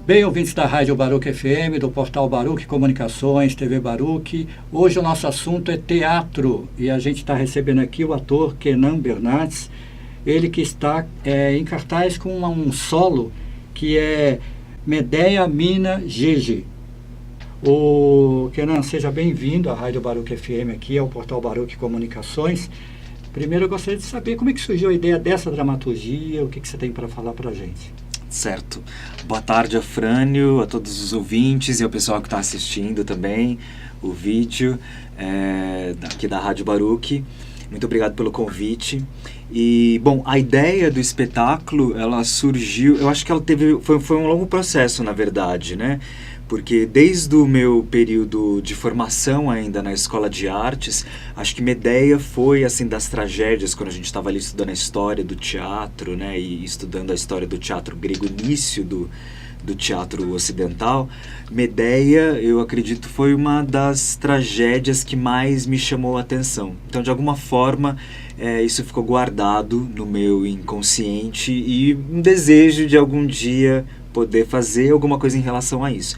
Bem, ouvintes da Rádio Baruch FM, do portal Baruch Comunicações, TV Baruch, hoje o nosso assunto é teatro e a gente está recebendo aqui o ator Kenan Bernardes, ele que está em cartaz com um solo que é Medea Mina Gigi. O Kenan, seja bem-vindo à Rádio Baruch FM aqui, ao portal Baruch Comunicações. Primeiro eu gostaria de saber como é que surgiu a ideia dessa dramaturgia, o que você tem para falar para a gente. Certo. Boa tarde, Afrânio, a todos os ouvintes e ao pessoal que está assistindo também o vídeo aqui da Rádio Baruch. Muito obrigado pelo convite. E, bom, a ideia do espetáculo, ela surgiu, eu acho que ela foi um longo processo, na verdade, né? Porque desde o meu período de formação ainda na Escola de Artes, acho que Medea foi, assim, das tragédias, quando a gente estava ali estudando a história do teatro, né, e estudando a história do teatro grego, início do teatro ocidental, Medea, eu acredito, foi uma das tragédias que mais me chamou a atenção. Então, de alguma forma, isso ficou guardado no meu inconsciente e um desejo de algum dia poder fazer alguma coisa em relação a isso.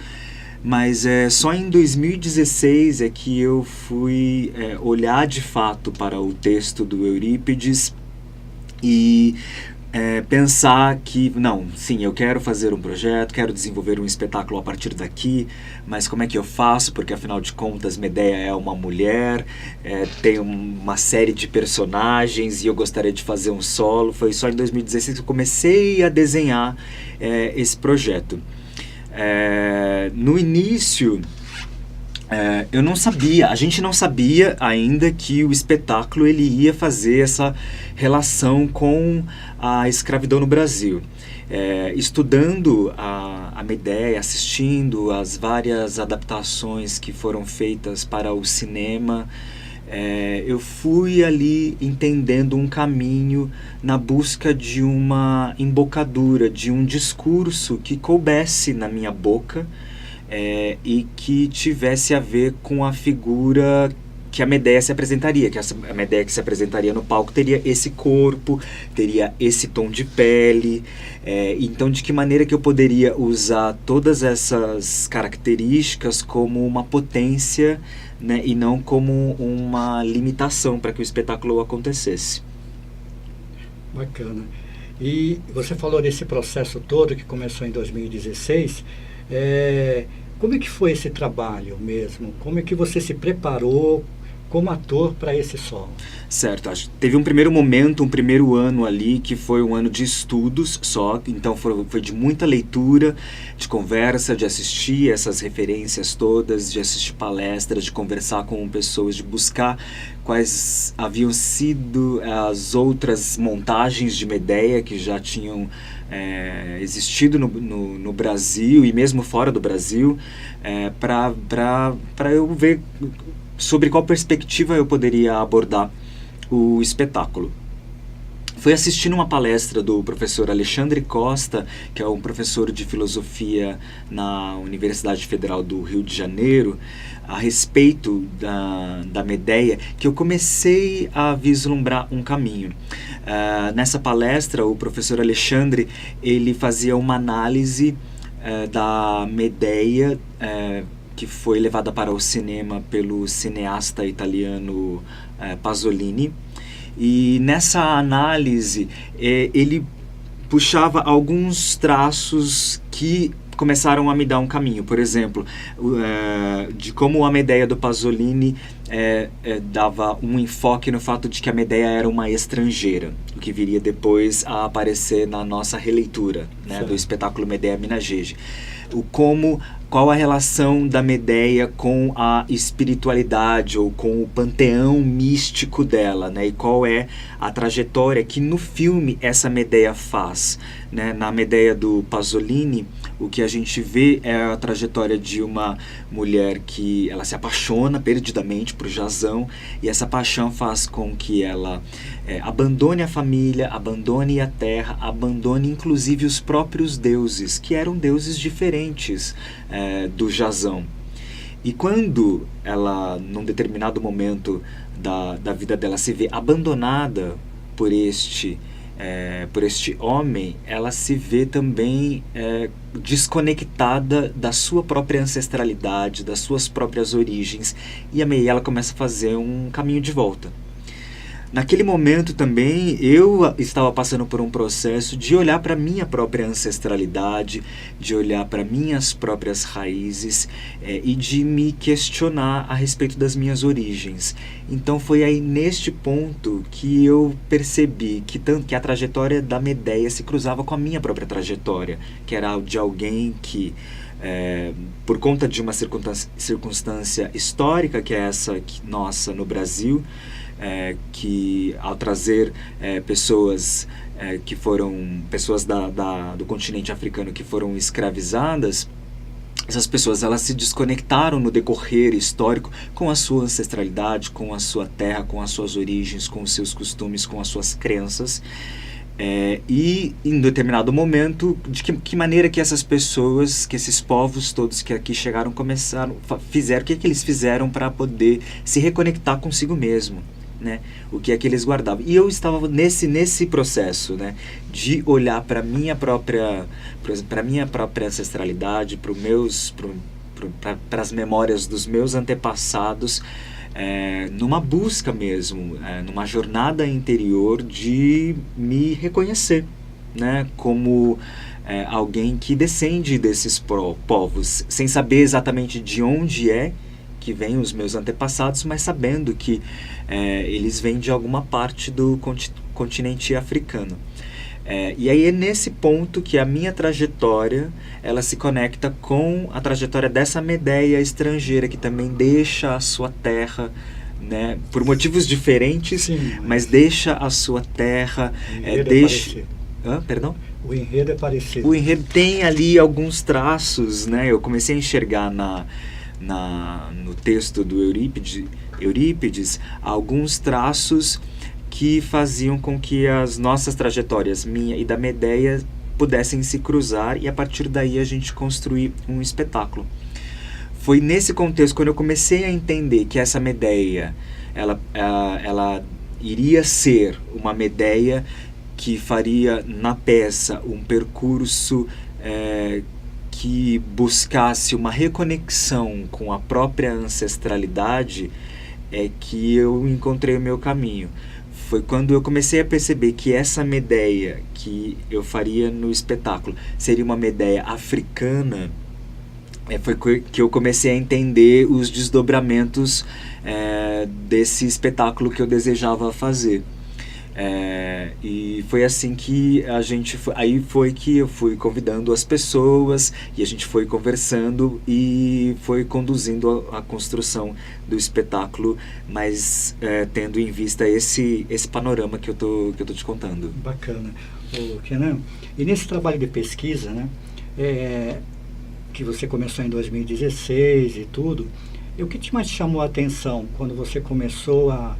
Mas só em 2016 é que eu fui olhar de fato para o texto do Eurípides e pensar que, não, sim, eu quero fazer um projeto, quero desenvolver um espetáculo a partir daqui, mas como é que eu faço? Porque, afinal de contas, Medea é uma mulher, tem uma série de personagens e eu gostaria de fazer um solo. Foi só em 2016 que eu comecei a desenhar esse projeto. No início, eu não sabia, a gente não sabia ainda que o espetáculo ele ia fazer essa relação com a escravidão no Brasil. Estudando a Medea, assistindo as várias adaptações que foram feitas para o cinema, eu fui ali entendendo um caminho na busca de uma embocadura, de um discurso que coubesse na minha boca, e que tivesse a ver com a figura que a Medea se apresentaria, que a Medea que se apresentaria no palco teria esse corpo, teria esse tom de pele. Então, de que maneira que eu poderia usar todas essas características como uma potência, né, e não como uma limitação para que o espetáculo acontecesse. Bacana. E você falou desse processo todo que começou em 2016. Como é que foi esse trabalho mesmo? Como é que você se preparou como ator para esse solo? Certo, teve um primeiro momento, um primeiro ano ali que foi um ano de estudos só, então foi de muita leitura, de conversa, de assistir essas referências todas, de assistir palestras, de conversar com pessoas, de buscar quais haviam sido as outras montagens de Medea que já tinham existido no Brasil e mesmo fora do Brasil, para eu ver sobre qual perspectiva eu poderia abordar o espetáculo. Foi assistindo uma palestra do professor Alexandre Costa, que é um professor de filosofia na Universidade Federal do Rio de Janeiro, a respeito da Medea, que eu comecei a vislumbrar um caminho. Nessa palestra, o professor Alexandre ele fazia uma análise da Medea, que foi levada para o cinema pelo cineasta italiano Pasolini. E nessa análise, ele puxava alguns traços que começaram a me dar um caminho. Por exemplo, de como a Medea do Pasolini dava um enfoque no fato de que a Medea era uma estrangeira, o que viria depois a aparecer na nossa releitura, né, do espetáculo Medea Mina Gigi. Qual a relação da Medea com a espiritualidade ou com o panteão místico dela, né? E qual é a trajetória que no filme essa Medea faz, né? Na Medea do Pasolini, o que a gente vê é a trajetória de uma mulher que ela se apaixona perdidamente por Jasão, e essa paixão faz com que ela abandone a família, abandone a terra, abandone inclusive os próprios deuses, que eram deuses diferentes do Jasão. E quando ela, num determinado momento da vida dela, se vê abandonada por este por este homem, ela se vê também desconectada da sua própria ancestralidade, das suas próprias origens, e ela começa a fazer um caminho de volta. Naquele momento também eu estava passando por um processo de olhar para a minha própria ancestralidade, de olhar para minhas próprias raízes e de me questionar a respeito das minhas origens. Então foi aí neste ponto que eu percebi que a trajetória da Medéia se cruzava com a minha própria trajetória, que era de alguém que, por conta de uma circunstância histórica, que é essa nossa no Brasil, que ao trazer pessoas que foram pessoas do continente africano que foram escravizadas, essas pessoas elas se desconectaram no decorrer histórico com a sua ancestralidade, com a sua terra, com as suas origens, com os seus costumes, com as suas crenças. E em determinado momento, de que maneira que essas pessoas, que esses povos todos que aqui chegaram fizeram, o que eles fizeram para poder se reconectar consigo mesmo, né? O que é que eles guardavam. E eu estava nesse processo, né, de olhar para minha própria ancestralidade, para as memórias dos meus antepassados, numa busca mesmo, numa jornada interior de me reconhecer, né, como alguém que descende desses povos, sem saber exatamente de onde que vêm os meus antepassados, mas sabendo que eles vêm de alguma parte do continente africano. E aí é nesse ponto que a minha trajetória ela se conecta com a trajetória dessa Medéia estrangeira, que também deixa a sua terra, né, por motivos diferentes. Sim, mas deixa a sua terra, deixa... Perdão? O enredo é parecido. O enredo tem ali alguns traços, né? Eu comecei a enxergar no texto do Eurípides alguns traços que faziam com que as nossas trajetórias, minha e da Medéia, pudessem se cruzar e a partir daí a gente construir um espetáculo. Foi nesse contexto, quando eu comecei a entender que essa Medéia ela iria ser uma Medéia que faria na peça um percurso que buscasse uma reconexão com a própria ancestralidade, que eu encontrei o meu caminho. Foi quando eu comecei a perceber que essa Medéia que eu faria no espetáculo seria uma Medéia africana, foi que eu comecei a entender os desdobramentos desse espetáculo que eu desejava fazer. E foi assim que aí foi que eu fui convidando as pessoas e a gente foi conversando e foi conduzindo a construção do espetáculo, mas tendo em vista esse panorama que eu tô te contando. Bacana. Kenan, e nesse trabalho de pesquisa, né, que você começou em 2016 e tudo, o que mais te chamou a atenção quando você começou a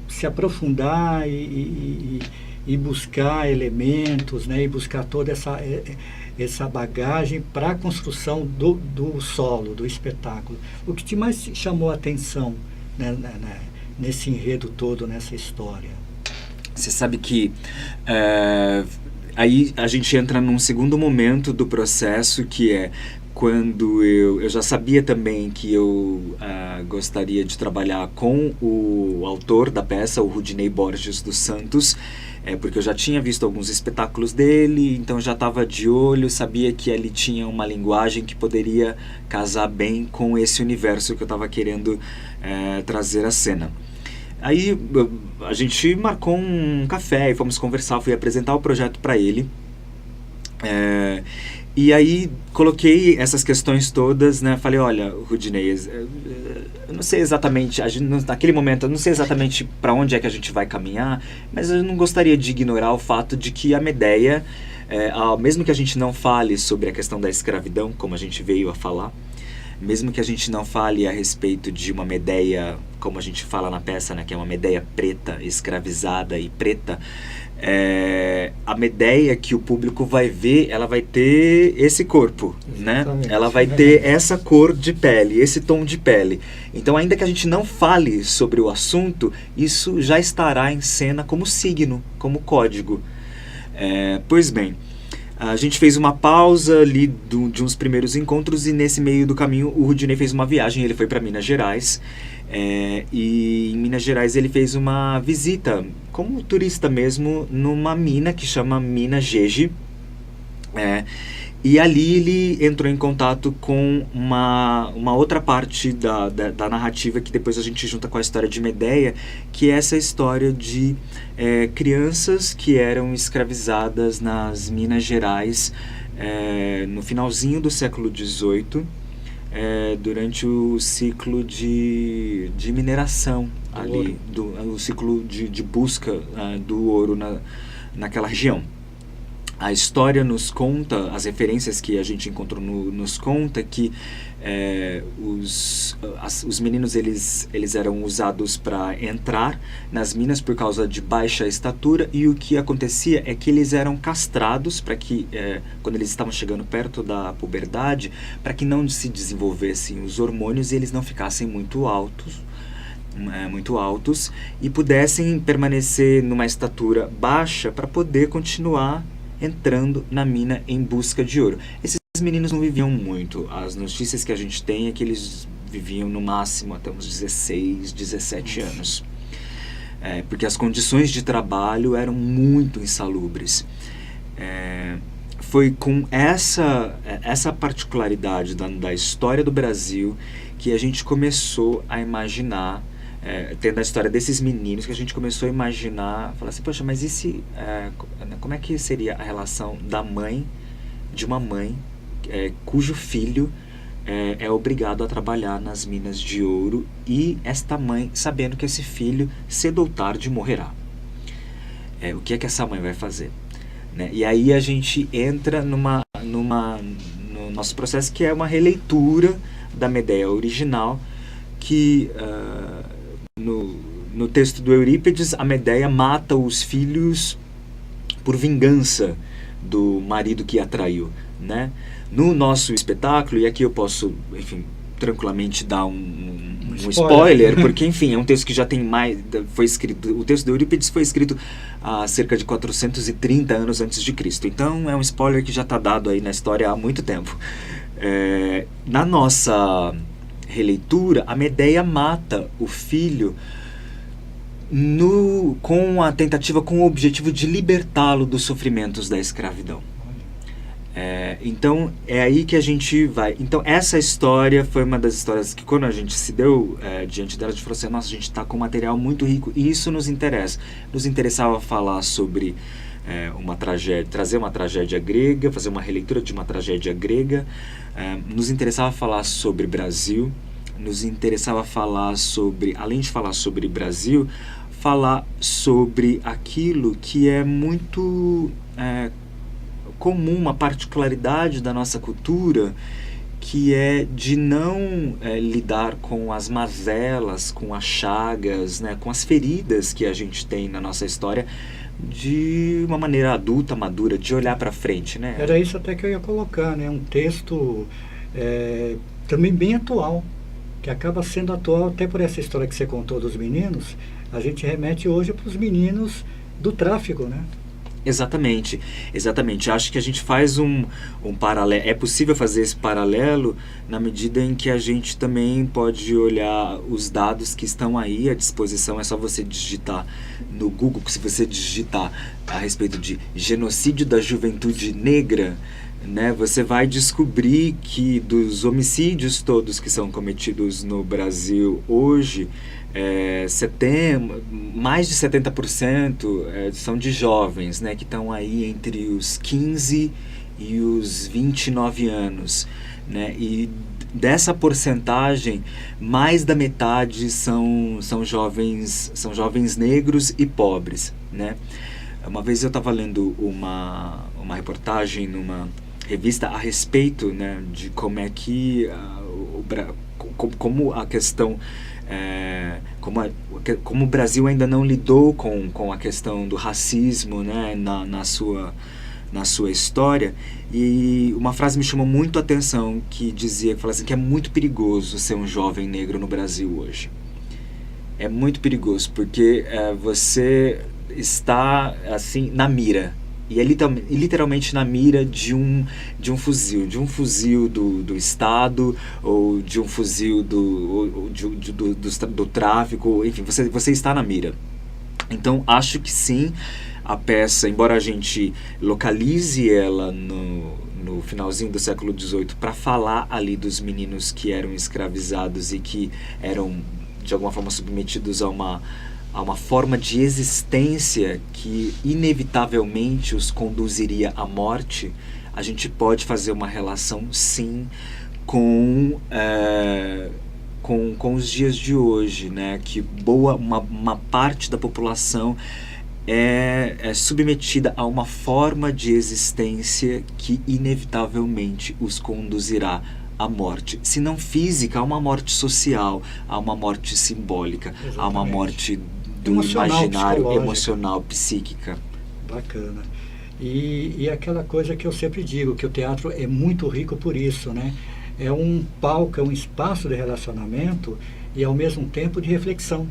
se aprofundar e buscar elementos, né, e buscar toda essa bagagem para a construção do solo, do espetáculo? O que mais te chamou a atenção, né, nesse enredo todo, nessa história? Você sabe que aí a gente entra num segundo momento do processo, que é quando eu já sabia também que eu gostaria de trabalhar com o autor da peça, o Rudinei Borges dos Santos, porque eu já tinha visto alguns espetáculos dele, então já estava de olho, sabia que ele tinha uma linguagem que poderia casar bem com esse universo que eu estava querendo trazer à cena. Aí a gente marcou um café e fomos conversar, fui apresentar o projeto para ele. E aí coloquei essas questões todas, né? Falei, olha, Rudinei, eu não sei exatamente, naquele momento, eu não sei exatamente para onde é que a gente vai caminhar, mas eu não gostaria de ignorar o fato de que a Medéia, mesmo que a gente não fale sobre a questão da escravidão, como a gente veio a falar, mesmo que a gente não fale a respeito de uma Medéia, como a gente fala na peça, né, que é uma Medéia preta, escravizada e preta, a Medéia que o público vai ver, ela vai ter esse corpo, né? Ela vai ter essa cor de pele, esse tom de pele. Então, ainda que a gente não fale sobre o assunto, isso já estará em cena como signo, como código. Pois bem, a gente fez uma pausa ali de uns primeiros encontros, e nesse meio do caminho o Rudinei fez uma viagem, ele foi para Minas Gerais. E em Minas Gerais ele fez uma visita como turista mesmo numa mina que chama Mina Gege, e ali ele entrou em contato com uma outra parte da narrativa que depois a gente junta com a história de Medéia, que é essa história de crianças que eram escravizadas nas Minas Gerais no finalzinho do século XVIII, durante o ciclo de mineração ali, o ciclo de busca do ouro naquela região. A história nos conta, as referências que a gente encontrou nos conta que os meninos eles eram usados para entrar nas minas por causa de baixa estatura, e o que acontecia é que eles eram castrados para que, quando eles estavam chegando perto da puberdade, para que não se desenvolvessem os hormônios e eles não ficassem muito altos e pudessem permanecer numa estatura baixa para poder continuar entrando na mina em busca de ouro. Esses meninos não viviam muito. As notícias que a gente tem é que eles viviam no máximo até uns 16, 17 anos. Porque as condições de trabalho eram muito insalubres. Foi com essa particularidade da história do Brasil que a gente começou a imaginar, tendo a história desses meninos, que a gente começou a imaginar, falar assim, poxa, mas como é que seria a relação de uma mãe cujo filho é obrigado a trabalhar nas minas de ouro, e esta mãe sabendo que esse filho cedo ou tarde morrerá. O que é que essa mãe vai fazer? Né? E aí a gente entra no nosso processo, que é uma releitura da Medéia original, que no texto do Eurípides, a Medéia mata os filhos por vingança do marido que a traiu, né? No nosso espetáculo, e aqui eu posso, enfim, tranquilamente dar um spoiler, porque, enfim, é um texto que já tem foi escrito, o texto do Eurípides foi escrito há cerca de 430 anos antes de Cristo, então é um spoiler que já está dado aí na história há muito tempo. Na nossa releitura, a Medéia mata o filho com a tentativa, com o objetivo de libertá-lo dos sofrimentos da escravidão. Então é aí que a gente vai. Então essa história foi uma das histórias que, quando a gente se deu diante dela, a gente falou assim, nossa, a gente está com um material muito rico, e isso nos interessa. Nos interessava falar sobre uma tragédia, trazer uma tragédia grega, fazer uma releitura de uma tragédia grega. Nos interessava falar sobre Brasil, nos interessava falar sobre, além de falar sobre Brasil, falar sobre aquilo que é muito comum, uma particularidade da nossa cultura, que é de não lidar com as mazelas, com as chagas, né, com as feridas que a gente tem na nossa história, de uma maneira adulta, madura, de olhar para frente, né? Era isso até que eu ia colocar, né? Um texto também bem atual, que acaba sendo atual até por essa história que você contou dos meninos. A gente remete hoje para os meninos do tráfico, né? Exatamente, exatamente. Acho que a gente faz um paralelo. É possível fazer esse paralelo na medida em que a gente também pode olhar os dados que estão aí à disposição. É só você digitar no Google, se você digitar a respeito de genocídio da juventude negra, né, você vai descobrir que dos homicídios todos que são cometidos no Brasil hoje, mais de 70% são de jovens, né, que estão aí entre os 15 e os 29 anos, né, e dessa porcentagem, mais da metade são jovens negros e pobres, né. Uma vez eu estava lendo uma reportagem numa revista a respeito, né, de como é que como a questão, como o Brasil ainda não lidou com a questão do racismo, né, na sua história. E uma frase me chamou muito a atenção, que falava assim, que é muito perigoso ser um jovem negro no Brasil hoje. É muito perigoso, porque você está assim na mira, e é literalmente na mira de um fuzil do Estado, ou de um fuzil do tráfico, enfim, você está na mira. Então acho que sim, a peça, embora a gente localize ela no finalzinho do século XVIII para falar ali dos meninos que eram escravizados e que eram de alguma forma submetidos a uma forma de existência que inevitavelmente os conduziria à morte, a gente pode fazer uma relação, sim, com os dias de hoje, né? Que uma parte da população é submetida a uma forma de existência que inevitavelmente os conduzirá à morte, se não física, a uma morte social, a uma morte simbólica, Exatamente. a uma morte do Emocional, imaginário, emocional, psíquica. Bacana. E aquela coisa que eu sempre digo, que o teatro é muito rico por isso, né? É um palco, é um espaço de relacionamento e ao mesmo tempo de reflexão,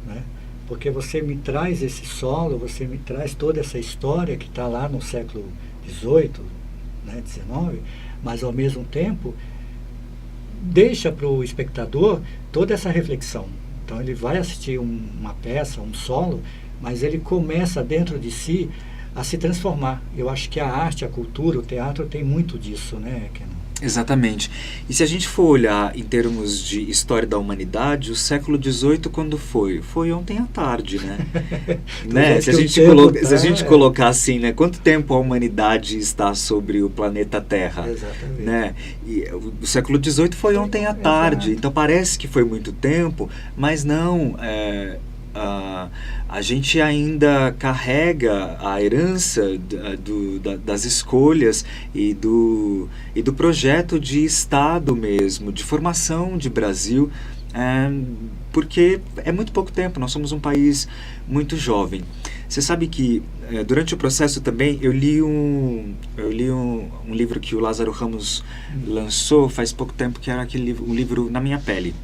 né? Porque você me traz esse solo, você me traz toda essa história que está lá no século XVIII, né, XIX, mas ao mesmo tempo deixa para o espectador toda essa reflexão. Então ele vai assistir uma peça, um solo, mas ele começa dentro de si a se transformar. Eu acho que a arte, a cultura, o teatro tem muito disso, né, Kenan? Exatamente. E se a gente for olhar em termos de história da humanidade, o século XVIII quando foi? Foi ontem à tarde, né? Né? Se a gente colocar assim, né? Quanto tempo a humanidade está sobre o planeta Terra? Exatamente. Né? E o século XVIII foi ontem à tarde. Exato. Então parece que foi muito tempo, mas não. A gente ainda carrega a herança das escolhas e do projeto de Estado mesmo, de formação de Brasil, porque é muito pouco tempo, nós somos um país muito jovem. Você sabe que durante o processo também eu li um livro que o Lázaro Ramos lançou faz pouco tempo, que era aquele livro, um livro Na Minha Pele.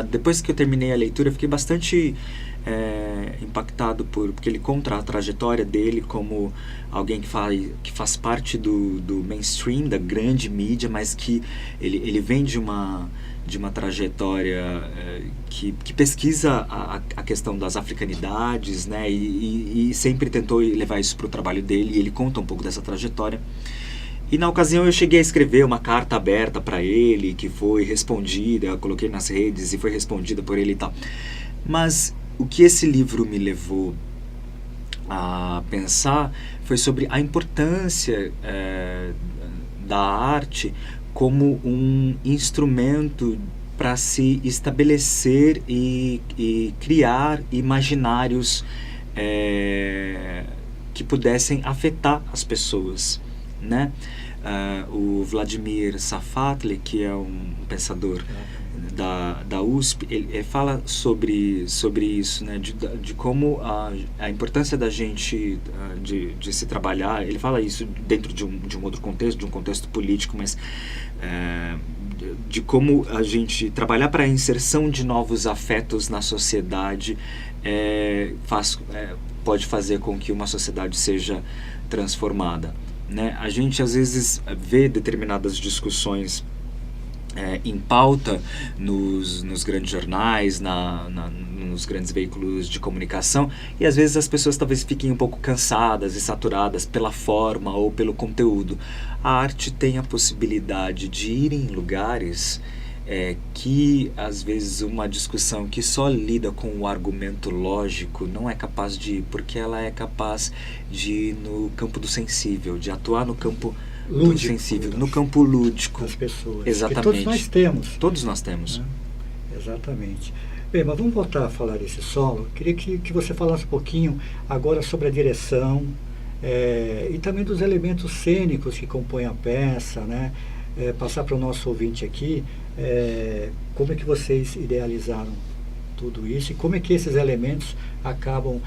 Depois que eu terminei a leitura, eu fiquei bastante impactado porque ele conta a trajetória dele como alguém que faz parte do mainstream, da grande mídia, mas que ele vem de uma trajetória que pesquisa a questão das africanidades, né, e sempre tentou levar isso para o trabalho dele, e ele conta um pouco dessa trajetória. E na ocasião eu cheguei a escrever uma carta aberta para ele, que foi respondida, eu coloquei nas redes e foi respondida por ele e tal. Mas o que esse livro me levou a pensar foi sobre a importância da arte como um instrumento para se estabelecer e criar imaginários que pudessem afetar as pessoas, né? O Vladimir Safatli, que é um pensador da USP, ele fala sobre isso, né? De como a importância da gente de se trabalhar. Ele fala isso dentro de um outro contexto, de um contexto político, mas de como a gente trabalhar para a inserção de novos afetos na sociedade pode fazer com que uma sociedade seja transformada, né? A gente às vezes vê determinadas discussões em pauta nos grandes jornais, nos grandes veículos de comunicação, e às vezes as pessoas talvez fiquem um pouco cansadas e saturadas pela forma ou pelo conteúdo. A arte tem a possibilidade de ir em lugares que às vezes uma discussão que só lida com o argumento lógico não é capaz de ir, porque ela é capaz de ir no campo do sensível, de atuar no campo lúdico, do sensível, no campo lúdico das pessoas. Exatamente. Que todos nós temos. Todos nós temos. Né? Exatamente. Bem, mas vamos voltar a falar desse solo. Queria que você falasse um pouquinho agora sobre a direção e também dos elementos cênicos que compõem a peça, né? passar para o nosso ouvinte aqui como é que vocês idealizaram tudo isso e como é que esses elementos acabam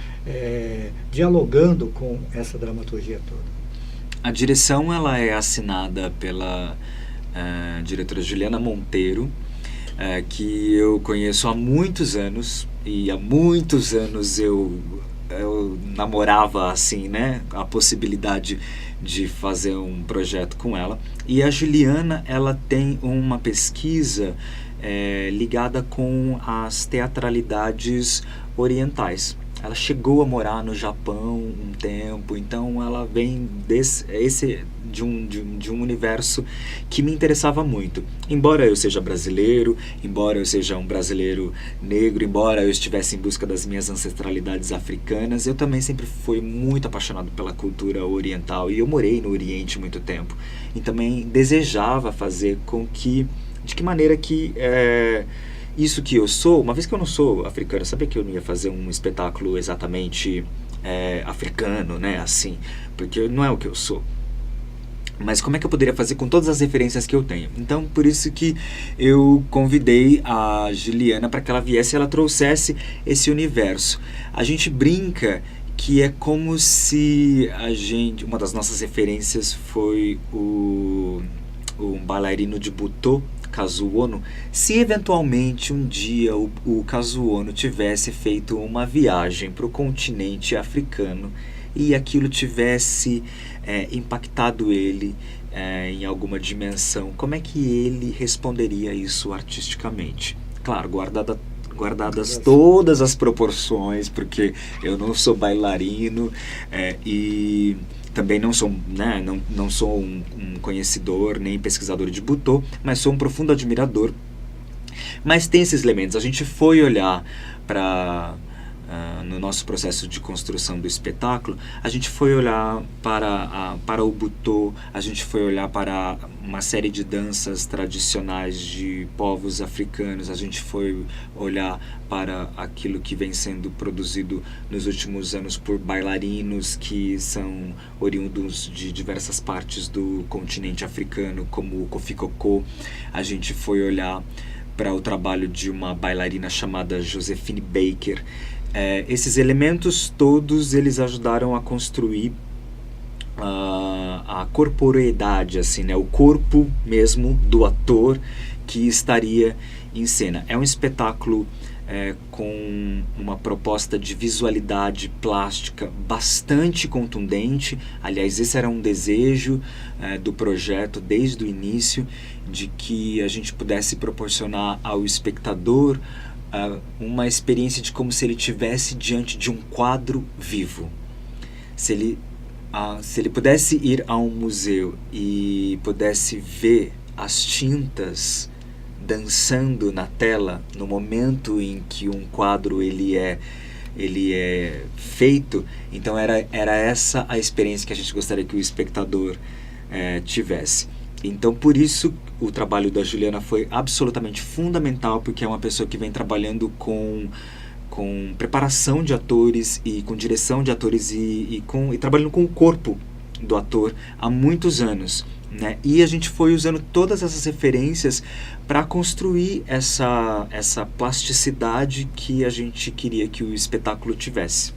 dialogando com essa dramaturgia toda. A direção ela é assinada pela diretora Juliana Monteiro, que eu conheço há muitos anos, e há muitos anos eu namorava assim, né, a possibilidade de fazer um projeto com ela. E a Juliana, ela tem uma pesquisa ligada com as teatralidades orientais. Ela chegou a morar no Japão um tempo, então ela vem de um universo que me interessava muito. Embora eu seja brasileiro, embora eu seja um brasileiro negro, embora eu estivesse em busca das minhas ancestralidades africanas, eu também sempre fui muito apaixonado pela cultura oriental e eu morei no Oriente muito tempo. E também desejava fazer com que, de que maneira que isso que eu sou, uma vez que eu não sou africano, eu sabia que eu não ia fazer um espetáculo exatamente africano, né, assim, porque não é o que eu sou. Mas como é que eu poderia fazer com todas as referências que eu tenho? Então, por isso que eu convidei a Juliana para que ela viesse e ela trouxesse esse universo. A gente brinca que é como se uma das nossas referências foi um bailarino de Butô, Kazuo Ono. Se eventualmente um dia o Kazuo Ono tivesse feito uma viagem para o continente africano e aquilo tivesse impactado ele em alguma dimensão, como é que ele responderia isso artisticamente? Claro, guardadas todas as proporções, porque eu não sou bailarino e também não sou, né, não sou um conhecedor nem pesquisador de Butô, mas sou um profundo admirador. Mas tem esses elementos. A gente foi olhar no nosso processo de construção do espetáculo, a gente foi olhar para o Butô, a gente foi olhar para uma série de danças tradicionais de povos africanos, a gente foi olhar para aquilo que vem sendo produzido nos últimos anos por bailarinos que são oriundos de diversas partes do continente africano, como o Kofi Kokô. A gente foi olhar para o trabalho de uma bailarina chamada Josephine Baker. Esses elementos todos eles ajudaram a construir a corporeidade, assim, né? O corpo mesmo do ator que estaria em cena. É um espetáculo com uma proposta de visualidade plástica bastante contundente. Aliás, esse era um desejo do projeto desde o início, de que a gente pudesse proporcionar ao espectador uma experiência de como se ele estivesse diante de um quadro vivo. Se ele pudesse ir a um museu e pudesse ver as tintas dançando na tela no momento em que um quadro ele é feito, então era essa a experiência que a gente gostaria que o espectador tivesse. Então, por isso, o trabalho da Juliana foi absolutamente fundamental, porque é uma pessoa que vem trabalhando com preparação de atores e com direção de atores e trabalhando com o corpo do ator há muitos anos, né? E a gente foi usando todas essas referências para construir essa plasticidade que a gente queria que o espetáculo tivesse.